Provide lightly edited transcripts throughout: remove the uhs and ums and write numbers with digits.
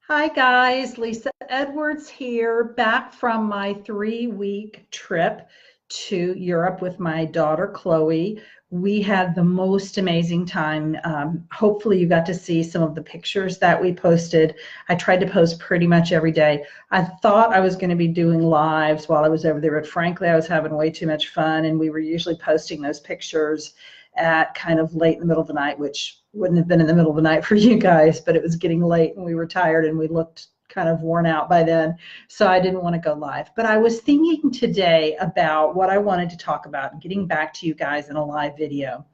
Hi guys, Lisa Edwards here, back from my 3-week trip to Europe with my daughter Chloe. We had the most amazing time. Hopefully you got to see some of the pictures that we posted. I tried to post pretty much every day. I thought I was going to be doing lives while I was over there, but frankly I was having way too much fun, and we were usually posting those pictures at kind of late in the middle of the night, which wouldn't have been in the middle of the night for you guys, but it was getting late and we were tired and we looked kind of worn out by then. So I didn't want to go live. But I was thinking today about what I wanted to talk about and getting back to you guys in a live video.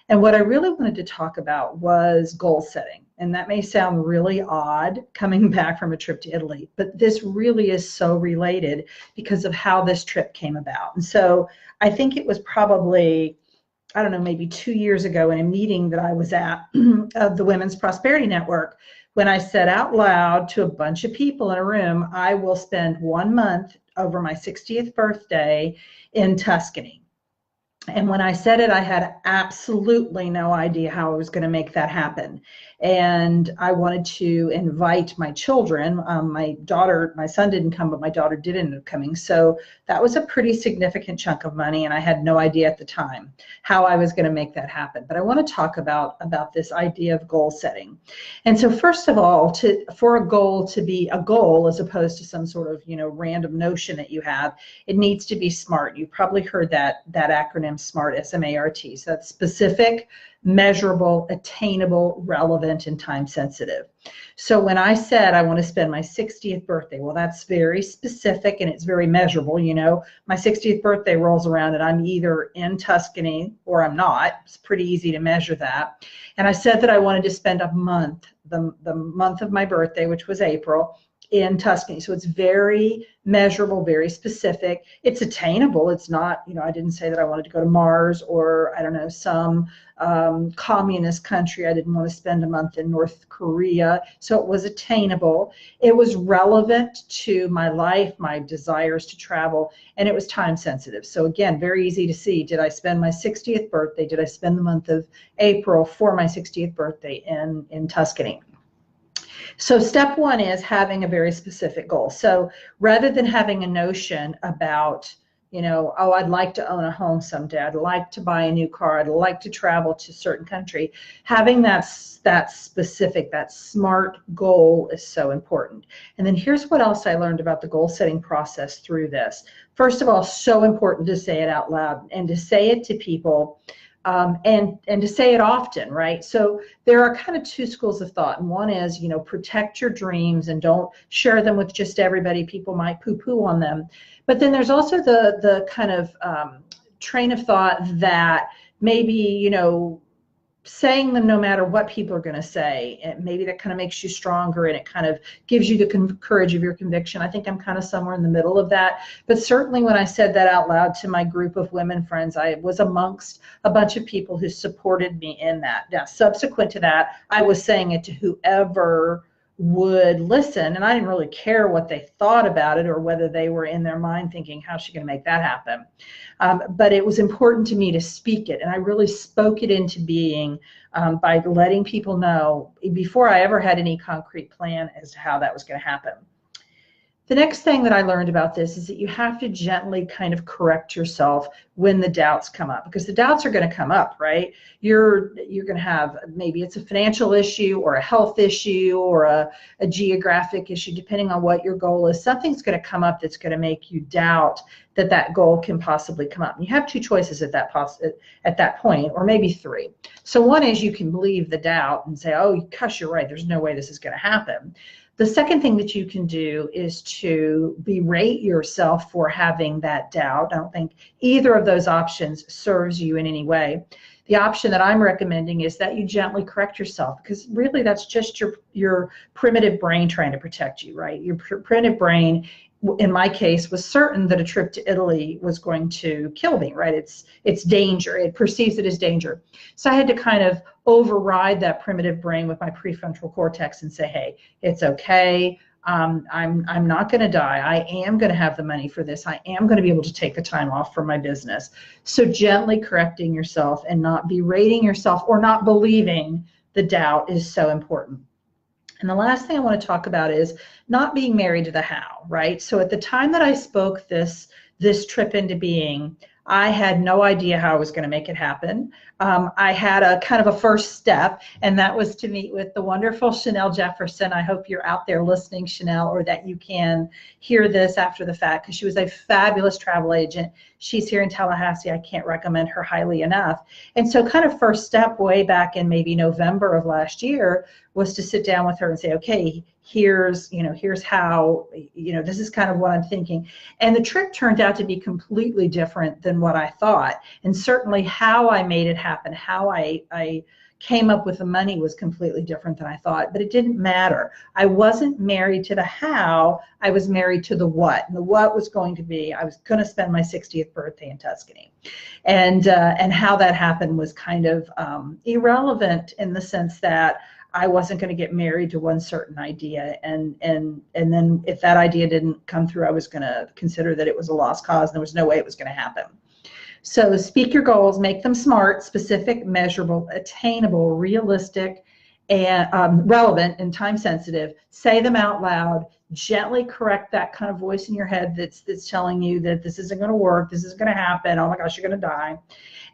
And what I really wanted to talk about was goal setting. And that may sound really odd coming back from a trip to Italy, but this really is so related because of how this trip came about. And so I think it was probably, I don't know, maybe 2 years ago in a meeting that I was at of the Women's Prosperity Network, when I said out loud to a bunch of people in a room, I will spend 1 month over my 60th birthday in Tuscany. And when I said it, I had absolutely no idea how I was going to make that happen. And I wanted to invite my children. My son didn't come, but my daughter did end up coming. So that was a pretty significant chunk of money, and I had no idea at the time how I was going to make that happen. But I want to talk about this idea of goal setting. And so first of all, for a goal to be a goal as opposed to some sort of random notion that you have, it needs to be SMART. You've probably heard that acronym SMART, S-M-A-R-T. So that's specific, measurable, attainable, relevant, and time sensitive. So when I said I want to spend my 60th birthday, well, that's very specific and it's very measurable. My 60th birthday rolls around and I'm either in Tuscany or I'm not. It's pretty easy to measure that. And I said that I wanted to spend a month, the month of my birthday, which was April, in Tuscany. So it's very measurable, very specific. It's attainable. It's not, I didn't say that I wanted to go to Mars or, I don't know, some communist country. I didn't want to spend a month in North Korea. So it was attainable. It was relevant to my life, my desires to travel, and it was time sensitive. So again, very easy to see. Did I spend my 60th birthday? Did I spend the month of April for my 60th birthday in Tuscany? So step one is having a very specific goal. So rather than having a notion about, oh, I'd like to own a home someday, I'd like to buy a new car, I'd like to travel to a certain country, having that specific, that SMART goal is so important. And then here's what else I learned about the goal setting process through this. First of all, so important to say it out loud and to say it to people. And to say it often, right? So there are kind of two schools of thought. And one is, protect your dreams and don't share them with just everybody. People might poo-poo on them. But then there's also the kind of train of thought that maybe, saying them no matter what people are going to say, and maybe that kind of makes you stronger and it kind of gives you the courage of your conviction. I think I'm kind of somewhere in the middle of that. But certainly when I said that out loud to my group of women friends, I was amongst a bunch of people who supported me in that. Now, subsequent to that, I was saying it to whoever would listen, and I didn't really care what they thought about it or whether they were in their mind thinking, how's she going to make that happen? But it was important to me to speak it, and I really spoke it into being by letting people know before I ever had any concrete plan as to how that was going to happen. The next thing that I learned about this is that you have to gently kind of correct yourself when the doubts come up, because the doubts are going to come up, right? You're going to have, maybe it's a financial issue or a health issue or a geographic issue, depending on what your goal is. Something's going to come up that's going to make you doubt that goal can possibly come up. And you have two choices at that point, or maybe three. So one is you can believe the doubt and say, oh, gosh, you're right, there's no way this is going to happen. The second thing that you can do is to berate yourself for having that doubt. I don't think either of those options serves you in any way. The option that I'm recommending is that you gently correct yourself, because really that's just your primitive brain trying to protect you, right? Your primitive brain, in my case, was certain that a trip to Italy was going to kill me, right? It's danger. It perceives it as danger. So I had to kind of override that primitive brain with my prefrontal cortex and say, hey, it's okay. I'm not going to die. I am going to have the money for this. I am going to be able to take the time off from my business. So gently correcting yourself and not berating yourself or not believing the doubt is so important. And the last thing I want to talk about is not being married to the how, right? So at the time that I spoke this trip into being, I had no idea how I was going to make it happen. I had a kind of a first step, and that was to meet with the wonderful Chanel Jefferson. I hope you're out there listening, Chanel, or that you can hear this after the fact, because she was a fabulous travel agent. She's here in Tallahassee. I can't recommend her highly enough. And so kind of first step way back in maybe November of last year was to sit down with her and say, okay, here's how, this is kind of what I'm thinking. And the trip turned out to be completely different than what I thought. And certainly how I made it happen, how I came up with the money was completely different than I thought, but it didn't matter. I wasn't married to the how, I was married to the what. And the what was going to be, I was going to spend my 60th birthday in Tuscany. And how that happened was kind of irrelevant in the sense that I wasn't going to get married to one certain idea, and then if that idea didn't come through, I was going to consider that it was a lost cause, and there was no way it was going to happen. So speak your goals, make them smart, specific, measurable, attainable, realistic, and relevant and time sensitive. Say them out loud. Gently correct that kind of voice in your head that's telling you that this isn't going to work, this isn't going to happen, oh my gosh, you're going to die.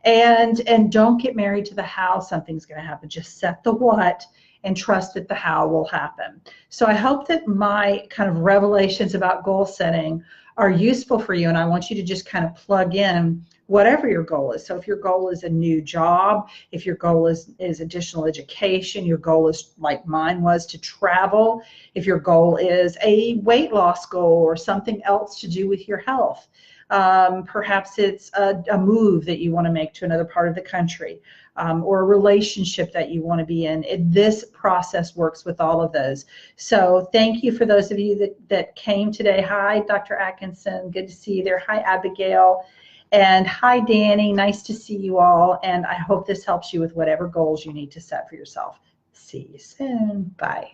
And don't get married to the how something's going to happen. Just set the what and trust that the how will happen. So I hope that my kind of revelations about goal setting are useful for you, and I want you to just kind of plug in whatever your goal is. So if your goal is a new job, if your goal is additional education, your goal is, like mine was, to travel, if your goal is a weight loss goal or something else to do with your health, perhaps it's a move that you want to make to another part of the country, or a relationship that you want to be in. This process works with all of those. So thank you for those of you that came today. Hi, Dr. Atkinson. Good to see you there. Hi, Abigail. And hi, Danny. Nice to see you all. And I hope this helps you with whatever goals you need to set for yourself. See you soon. Bye.